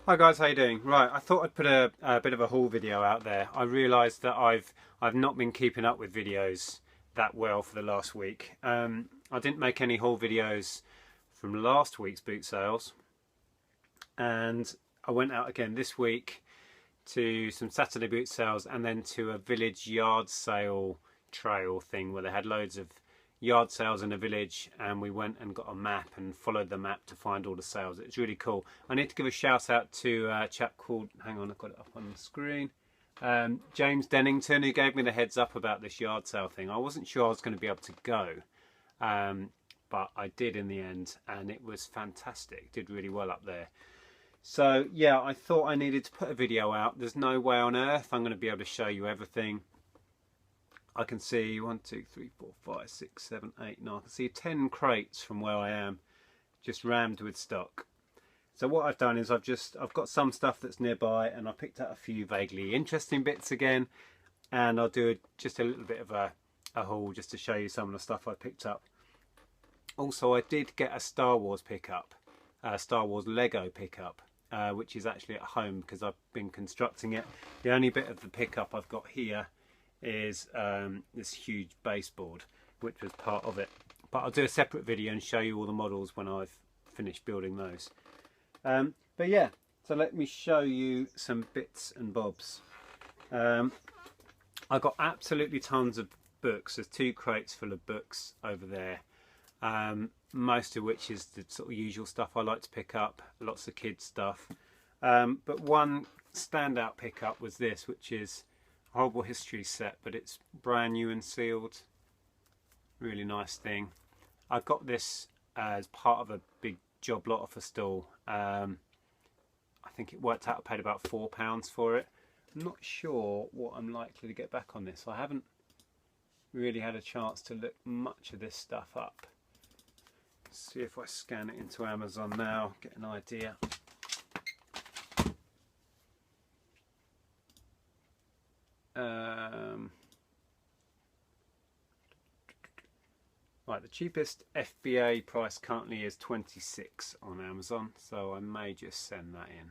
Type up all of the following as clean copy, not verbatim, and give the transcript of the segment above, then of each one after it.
Hi guys, how you doing? Right, I thought I'd put a bit of a haul video out there. I realised that I've not been keeping up with videos that well for the last week. I didn't make any haul videos from last week's boot sales, and I went out again this week to some Saturday boot sales and then to a village yard sale trail thing where they had loads of yard sales in a village, and we went and got a map and followed the map to find all the sales. It's really cool. I need to give a shout out to a chap called, hang on, I've got it up on the screen, James Dennington, who gave me the heads up about this yard sale thing. I wasn't sure I was going to be able to go, but I did in the end, and it was fantastic. Did really well up there. So yeah, I thought I needed to put a video out. There's no way on earth I'm going to be able to show you everything. I can see 1, 2, 3, 4, 5, 6, 7, 8, 9. I can see 10 crates from where I am, just rammed with stock. So what I've done is I've got some stuff that's nearby, and I picked out a few vaguely interesting bits again, and I'll do just a little bit of a haul just to show you some of the stuff I picked up. Also, I did get a Star Wars pickup, Star Wars Lego pickup, which is actually at home because I've been constructing it. The only bit of the pickup I've got here is this huge baseboard, which was part of it, but I'll do a separate video and show you all the models when I've finished building those. But yeah, so let me show you some bits and bobs. I got absolutely tons of books. There's 2 crates full of books over there, most of which is the sort of usual stuff I like to pick up, lots of kids stuff, but one standout pickup was this, which is Horrible History set, but it's brand new and sealed. Really nice thing. I got this as part of a big job lot off a stall. I think it worked out, I paid about £4 for it. I'm not sure what I'm likely to get back on this. I haven't really had a chance to look much of this stuff up. Let's see if I scan it into Amazon now, get an idea. Right, the cheapest FBA price currently is 26 on Amazon, so I may just send that in.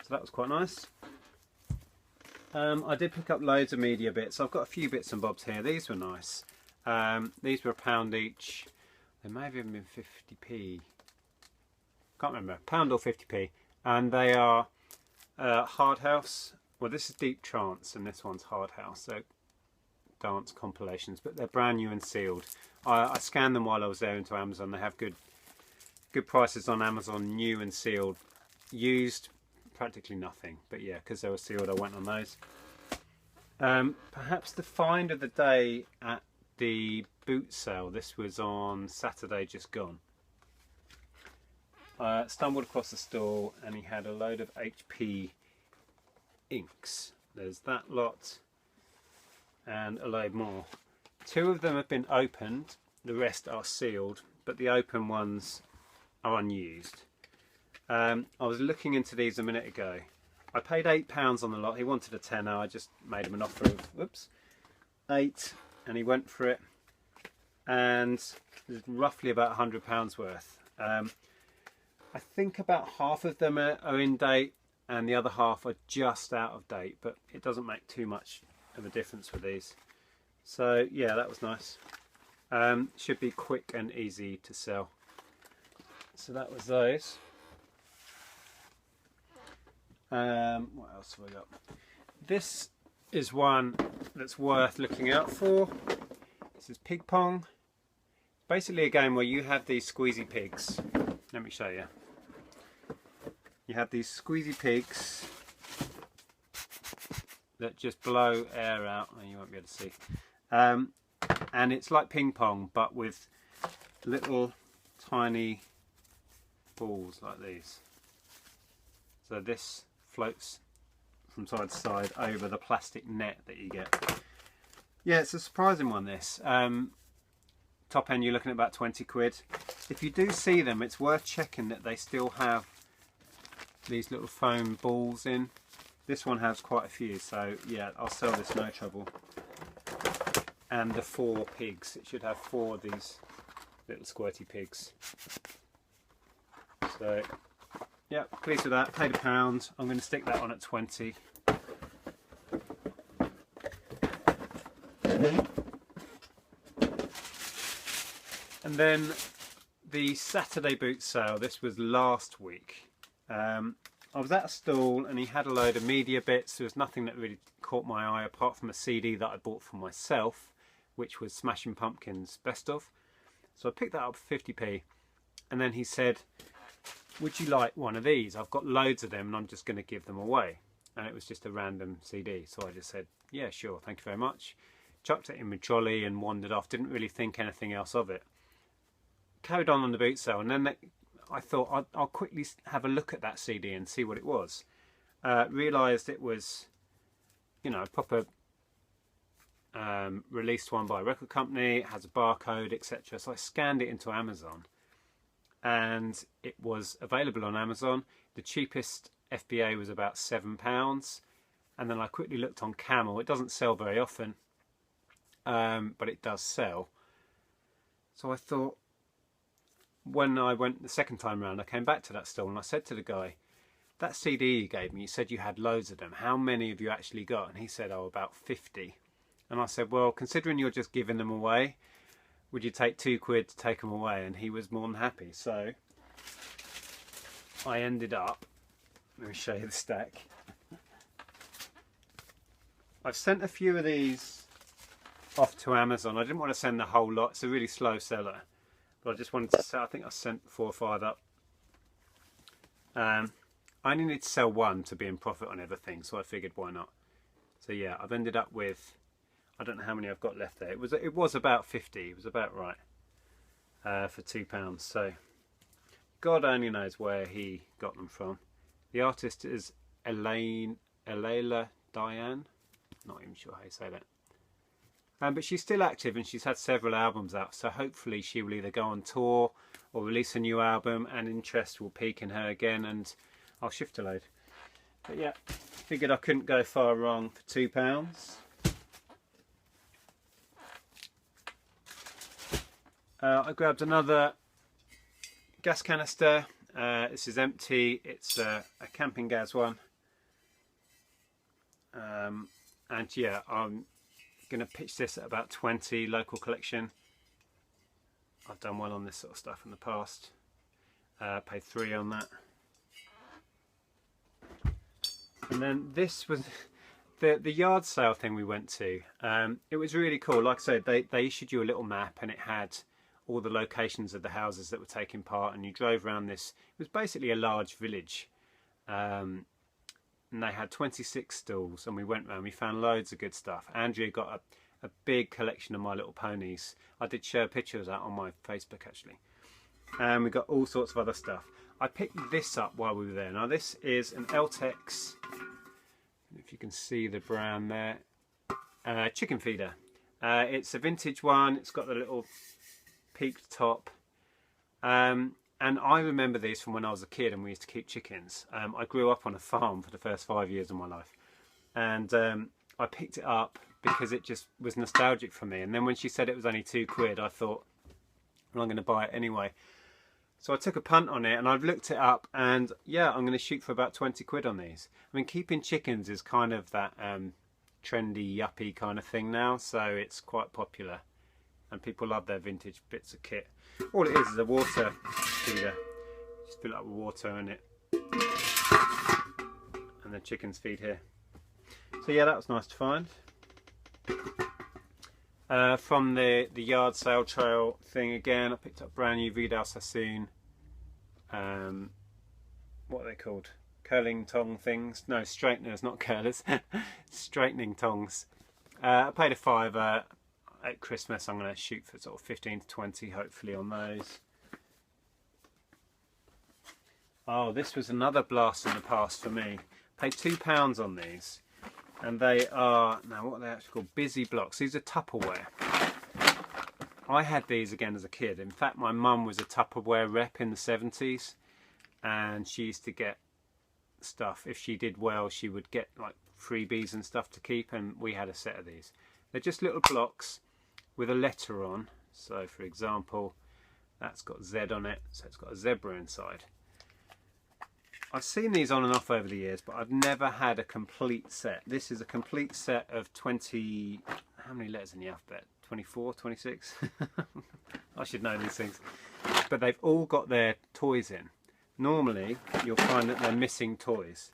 So that was quite nice. I did pick up loads of media bits. I've got a few bits and bobs here. These were nice. These were £1 each. They may have even been 50p. Can't remember, £1 or 50p. And they are Hard House. Well, this is Deep Trance and this one's Hard House, so dance compilations, but they're brand new and sealed. I scanned them while I was there into Amazon. They have good prices on Amazon, new and sealed. Used, practically nothing, but yeah, because they were sealed I went on those. Perhaps the find of the day at the boot sale, this was on Saturday just gone. I stumbled across the store and he had a load of HP inks. There's that lot and a load more. 2 of them have been opened, the rest are sealed, but the open ones are unused. I was looking into these a minute ago. I paid £8 on the lot. He wanted a tenner. I just made him an offer of, whoops, 8, and he went for it, and there's roughly about £100 worth. I think about half of them are in date and the other half are just out of date, but it doesn't make too much of a difference with these. So yeah, that was nice. Should be quick and easy to sell. So that was those. What else have I got? This is one that's worth looking out for. This is Pig Pong. Basically a game where you have these squeezy pigs. Let me show you. You have these squeezy pigs that just blow air out, and you won't be able to see. And it's like ping pong, but with little tiny balls like these. So this floats from side to side over the plastic net that you get. Yeah, it's a surprising one, this. Top end you're looking at about 20 quid. If you do see them, it's worth checking that they still have these little foam balls in. This one has quite a few, so yeah, I'll sell this no trouble. And the 4 pigs, it should have 4 of these little squirty pigs. So yeah, pleased with that. Paid £1. I'm going to stick that on at 20. And then the Saturday boot sale, this was last week. I was at a stall and he had a load of media bits. There was nothing that really caught my eye apart from a CD that I bought for myself, which was Smashing Pumpkins Best Of. So I picked that up for 50p, and then he said, would you like one of these? I've got loads of them and I'm just going to give them away. And it was just a random CD. So I just said, yeah, sure, thank you very much. Chucked it in my trolley and wandered off. Didn't really think anything else of it. Carried on the boot sale, and then I thought I'll quickly have a look at that CD and see what it was. Realised it was, you know, a proper released one by a record company. It has a barcode, etc. So I scanned it into Amazon, and it was available on Amazon. The cheapest FBA was about £7, and then I quickly looked on Camel. It doesn't sell very often, but it does sell. So I thought, when I went the second time round, I came back to that stall and I said to the guy, that CD you gave me, you said you had loads of them. How many have you actually got? And he said, oh, about 50. And I said, well, considering you're just giving them away, would you take £2 to take them away? And he was more than happy. So I ended up, let me show you the stack. I've sent a few of these off to Amazon. I didn't want to send the whole lot. It's a really slow seller. But I just wanted to sell, I think I sent 4 or 5 up. I only need to sell one to be in profit on everything, so I figured why not. So yeah, I've ended up with, I don't know how many I've got left there. It was about 50, it was about right, for £2. So God only knows where he got them from. The artist is Elayla Diane, not even sure how you say that. But she's still active and she's had several albums out, so hopefully she will either go on tour or release a new album and interest will peak in her again, and I'll shift a load. But yeah, figured I couldn't go far wrong for £2. I grabbed another gas canister. This is empty. It's a camping gas one. And yeah, I'm going to pitch this at about 20, local collection. I've done well on this sort of stuff in the past. Paid 3 on that. And then this was the yard sale thing we went to. It was really cool. Like I said, they issued you a little map and it had all the locations of the houses that were taking part, and you drove around this. It was basically a large village. And they had 26 stalls, and we went round. We found loads of good stuff. Andrea got a big collection of My Little Ponies. I did share pictures out on my Facebook actually. And we got all sorts of other stuff. I picked this up while we were there. Now this is an Eltex, if you can see the brand there, chicken feeder. It's a vintage one. It's got the little peaked top. And I remember these from when I was a kid and we used to keep chickens. I grew up on a farm for the first 5 years of my life. And I picked it up because it just was nostalgic for me. And then when she said it was only £2, I thought, well, I'm going to buy it anyway. So I took a punt on it and I've looked it up, and yeah, I'm going to shoot for about £20 on these. I mean, keeping chickens is kind of that trendy, yuppie kind of thing now. So it's quite popular. And people love their vintage bits of kit. All it is a water feeder. Just fill it up with water in it. And the chickens feed here. So yeah, that was nice to find. From the yard sale trail thing again, I picked up brand new Vidal Sassoon. What are they called? Curling tong things? No, straighteners, not curlers. Straightening tongs. I paid a £5. At Christmas I'm going to shoot for sort of 15 to 20 hopefully on those. Oh, this was another blast in the past for me. Paid £2 on these, and they are, now what are they actually called? Busy blocks. These are Tupperware. I had these again as a kid. In fact, my mum was a Tupperware rep in the 70s, and she used to get stuff. If she did well, she would get like freebies and stuff to keep, and we had a set of these. They're just little blocks with a letter on. So for example, that's got Z on it, so it's got a zebra inside. I've seen these on and off over the years, but I've never had a complete set. This is a complete set of 20, how many letters in the alphabet? 24, 26? I should know these things. But they've all got their toys in. Normally, you'll find that they're missing toys.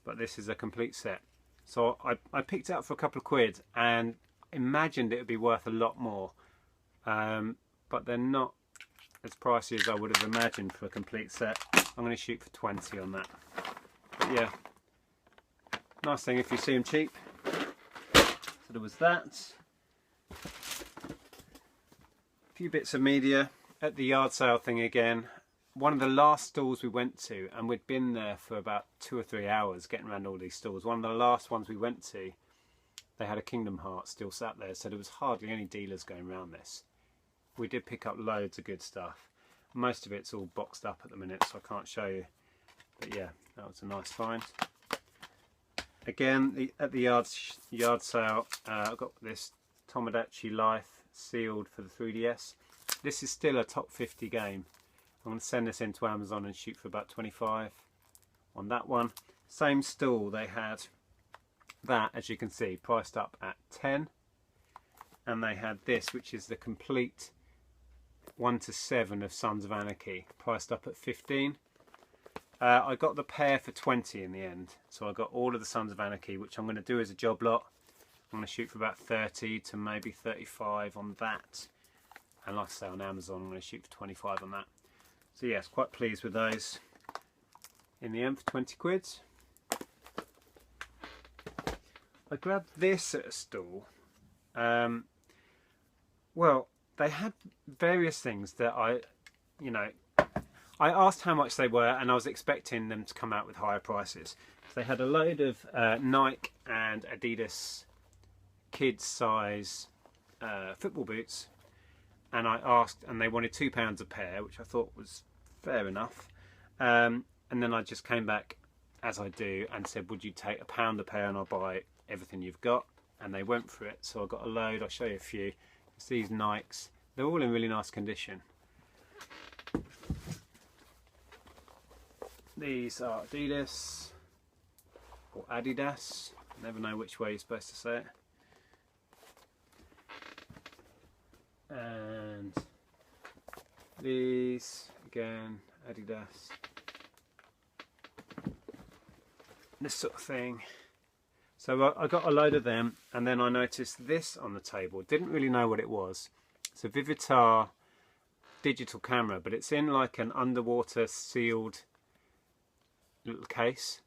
But this is a complete set. So I picked it up for a couple of quid and imagined it would be worth a lot more. But they're not as pricey as I would have imagined for a complete set. I'm going to shoot for 20 on that. But yeah, nice thing if you see them cheap. So there was that. A few bits of media at the yard sale thing again. One of the last stalls we went to, and we'd been there for about 2 or 3 hours getting around all these stalls. One of the last ones we went to, they had a Kingdom Hearts still sat there, so there was hardly any dealers going around this. We did pick up loads of good stuff. Most of it's all boxed up at the minute, so I can't show you. But yeah, that was a nice find. Again, at the yard sale, I got this Tomodachi Life sealed for the 3DS. This is still a top 50 game. I'm going to send this into Amazon and shoot for about 25 on that one. Same stall, they had that, as you can see, priced up at 10. And they had this, which is the complete 1 to 7 of Sons of Anarchy, priced up at 15. I got the pair for 20 in the end. So I got all of the Sons of Anarchy, which I'm going to do as a job lot. I'm going to shoot for about 30 to maybe 35 on that. And like I say, on Amazon, I'm going to shoot for 25 on that. So yes, quite pleased with those in the end for 20 quid. I grabbed this at a stall. Well, they had various things that I asked how much they were, and I was expecting them to come out with higher prices. They had a load of Nike and Adidas kids size football boots, and I asked, and they wanted £2 a pair, which I thought was fair enough. And then I just came back, as I do, and said, would you take £1 a pair and I'll buy everything you've got? And they went for it, so I got a load. I'll show you a few. It's these Nikes. They're all in really nice condition. These are Adidas, or Adidas. I never know which way you're supposed to say it. And these, again, Adidas. This sort of thing. So I got a load of them, and then I noticed this on the table. Didn't really know what it was. It's a Vivitar digital camera, but it's in like an underwater sealed little case.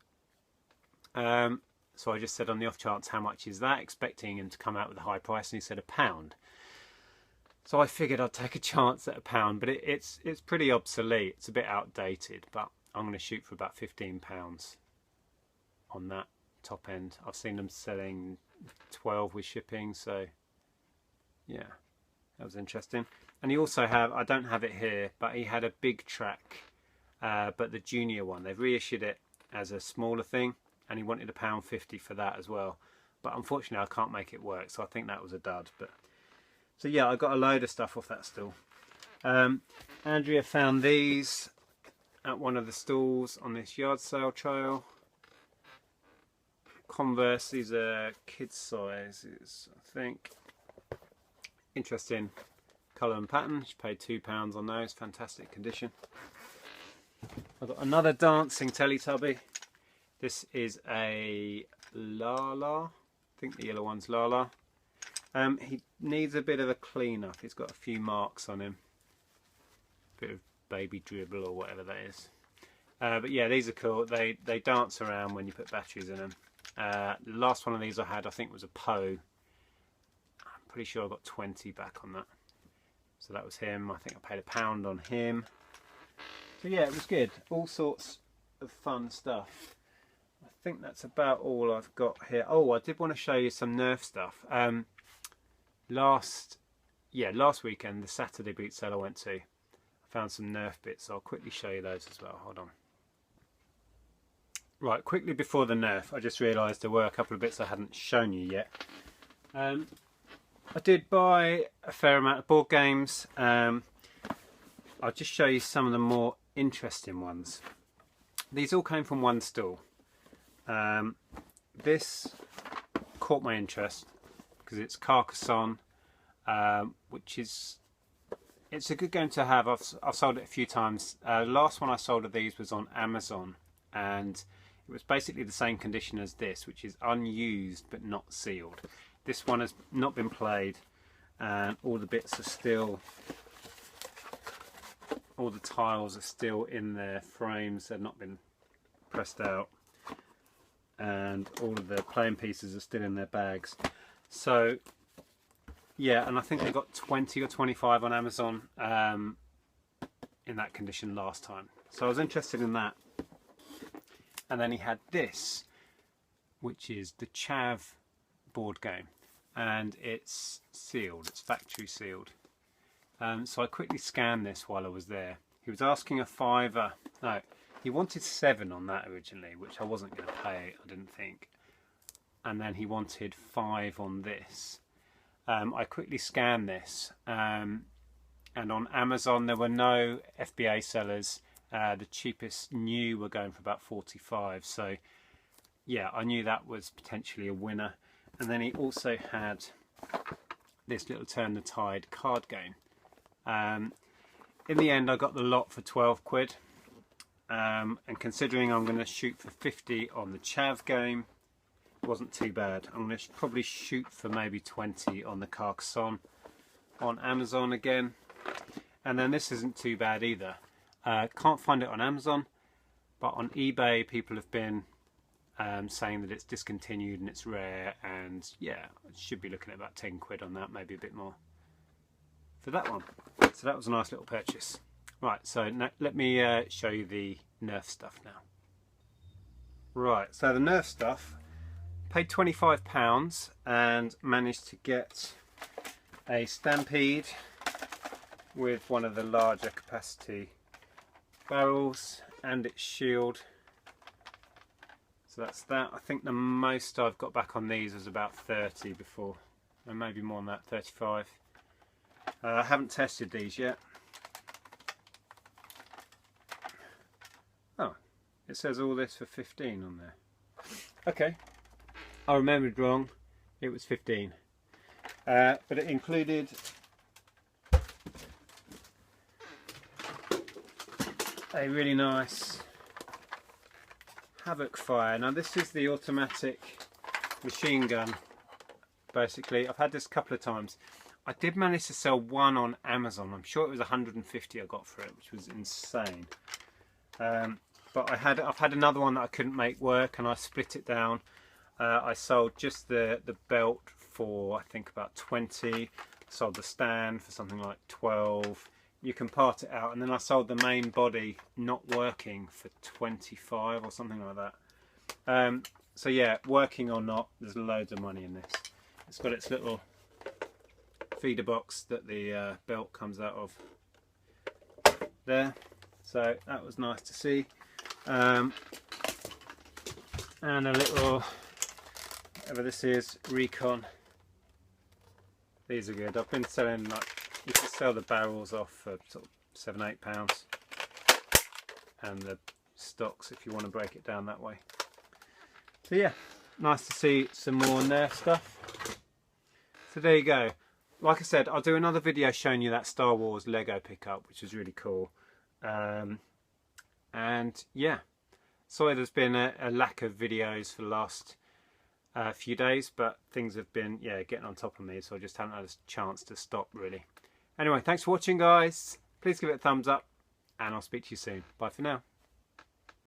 So I just said on the off chance, how much is that? Expecting him to come out with a high price, and he said £1. So I figured I'd take a chance at £1, but it's pretty obsolete. It's a bit outdated, but I'm going to shoot for about £15 on that top end. I've seen them selling 12 with shipping, so yeah, that was interesting. And he also I don't have it here, but he had a big track, but the junior one. They've reissued it as a smaller thing, and he wanted £1.50 for that as well. But unfortunately, I can't make it work, so I think that was a dud. But so yeah, I got a load of stuff off that stall. Andrea found these at one of the stalls on this yard sale trail. Converse, these are kids sizes, I think. Interesting colour and pattern. She paid £2 on those, fantastic condition. I've got another dancing Teletubby. This is a Lala, I think the yellow one's Lala. He needs a bit of a clean up. He's got a few marks on him. Bit of baby dribble or whatever that is. But yeah, these are cool. They dance around when you put batteries in them. The last one of these I had, I think, was a Poe. I'm pretty sure I got 20 back on that. So that was him. I think I paid £1 on him. So yeah, it was good. All sorts of fun stuff. I think that's about all I've got here. Oh, I did want to show you some Nerf stuff. Last weekend, the Saturday boot sale I went to, I found some Nerf bits. So I'll quickly show you those as well. Hold on. Right, quickly before the Nerf, I just realised there were a couple of bits I hadn't shown you yet. I did buy a fair amount of board games. I'll just show you some of the more interesting ones. these all came from one store. This caught my interest because it's Carcassonne, which is, it's a good game to have. I've sold it a few times. The last one I sold of these was on Amazon, and it was basically the same condition as this, which is unused but not sealed. This one has not been played, and all the bits are still, all the tiles are still in their frames. They've not been pressed out, and all of the playing pieces are still in their bags. So yeah, and I think they got 20 or 25 on Amazon in that condition last time. So I was interested in that. And then he had this, which is the Chav board game, and it's sealed, it's factory sealed. So I quickly scanned this while I was there. He was asking a £5, no, he wanted 7 on that originally, which I wasn't going to pay, I didn't think. And then he wanted 5 on this. I quickly scanned this, and on Amazon there were no FBA sellers. The cheapest new were going for about 45, so yeah, I knew that was potentially a winner. And then he also had this little Turn the Tide card game. In the end I got the lot for 12 quid, and considering I'm going to shoot for 50 on the Chav game, it wasn't too bad. I'm going to probably shoot for maybe 20 on the Carcassonne on Amazon again. And then this isn't too bad either. Can't find it on Amazon, but on eBay people have been saying that it's discontinued and it's rare, and yeah, I should be looking at about 10 quid on that, maybe a bit more for that one. So that was a nice little purchase. Right, so now, let me show you the Nerf stuff now. Right, so the Nerf stuff, paid £25 and managed to get a Stampede with one of the larger capacity barrels and its shield. So that's that. I think the most I've got back on these was about 30 before, and maybe more than that, 35. I haven't tested these yet. Oh, it says all this for 15 on there. Okay, I remembered wrong, it was 15. But it included a really nice Havoc fire. Now this is the automatic machine gun, basically. I've had this a couple of times. I did manage to sell one on Amazon. I'm sure it was 150 I got for it, which was insane. But I've had another one that I couldn't make work, and I split it down. I sold just the belt for I think about 20. Sold the stand for something like 12. You can part it out, and then I sold the main body not working for 25 or something like that. So yeah, working or not, there's loads of money in this. It's got its little feeder box that the belt comes out of there, so that was nice to see. And a little, whatever this is, Recon. These are good. I've been selling, like, you can sell the barrels off for sort of £7–8, and the stocks if you want to break it down that way. So yeah, nice to see some more Nerf stuff. So there you go. Like I said, I'll do another video showing you that Star Wars Lego pickup, which was really cool. And yeah, sorry there's been a lack of videos for the last few days, but things have been, yeah, getting on top of me, so I just haven't had a chance to stop really. Anyway, thanks for watching guys. Please give it a thumbs up, and I'll speak to you soon. Bye for now.